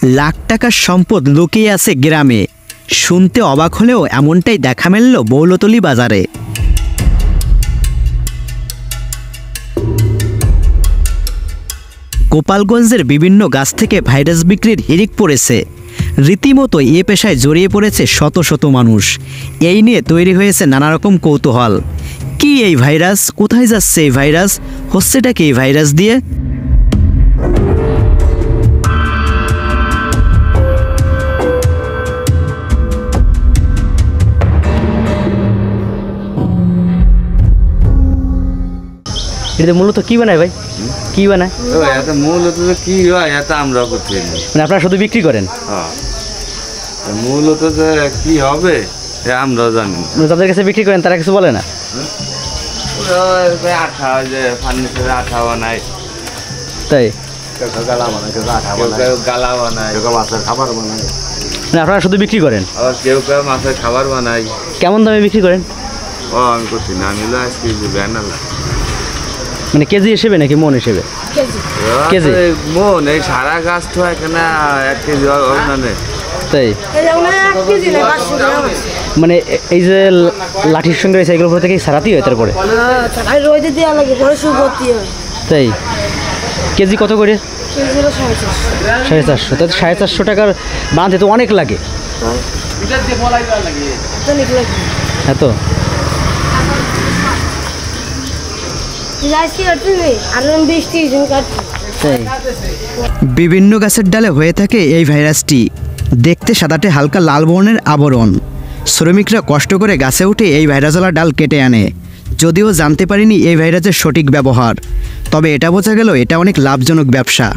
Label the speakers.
Speaker 1: লাখ টাকার সম্পদ লুকিয়ে আছে গ্রামে। শুনতে অবাক হলেও এমনটাই দেখা মিলল বৌলতলী বাজারে। গোপালগঞ্জের বিভিন্ন গাছ থেকে ভাইরাস বিক্রির হিড়িক পড়েছে। রীতিমতো এ পেশায় জড়িয়ে পড়েছে শত শত মানুষ। এই নিয়ে তৈরি হয়েছে নানা রকম কৌতূহল। কি এই ভাইরাস, কোথায় যাচ্ছে এই ভাইরাস, হচ্ছেটা কি এই ভাইরাস দিয়ে?
Speaker 2: এটা মূলত কি বানায় ভাই, কি বানায়?
Speaker 3: মূলত কি হয় এটা আমরা করতে
Speaker 2: মানে আপনারা শুধু বিক্রি করেন?
Speaker 3: মূলত যে কি হবে আমরাও জানি।
Speaker 2: যাদের কাছে বিক্রি করেন তারা কিছু বলে না?
Speaker 3: আঠা যে ফার্নিচারে আঠা বানায়,
Speaker 2: তাই
Speaker 3: গালা বানায়, মাছের খাবার বানায়।
Speaker 2: মানে আপনারা শুধু বিক্রি করেন?
Speaker 3: আবার কেউ মাছের খাবার বানায়।
Speaker 2: কেমন দামে বিক্রি করেন?
Speaker 3: আমি করছি না, আমি আজকে ব্যানার
Speaker 2: মানে কেজি হিসেবে নাকি মন হিসেবে? কেজি
Speaker 3: মন। এই সারা গাছ তো এখানে 1 কেজি হবে।
Speaker 2: তাই মানে এই যে লাঠির সঙ্গে রয়েছে এগুলোর উপর থেকে সারাতেই হয় তারপরে? তাই কেজি কত করে? 450। তাতে 450 টাকার বাঁধে তো অনেক লাগে। এত
Speaker 1: বিভিন্ন গাছের ডালে হয়ে থাকে এই ভাইরাসটি। দেখতে সাদাটে হালকা লাল বর্ণের আবরণ। শ্রমিকরা কষ্ট করে গাছে উঠে এই ভাইরাসওয়ালা ডাল কেটে আনে। যদিও জানতে পারিনি এই ভাইরাসের সঠিক ব্যবহার, তবে এটা বোঝা গেল এটা অনেক লাভজনক ব্যবসা।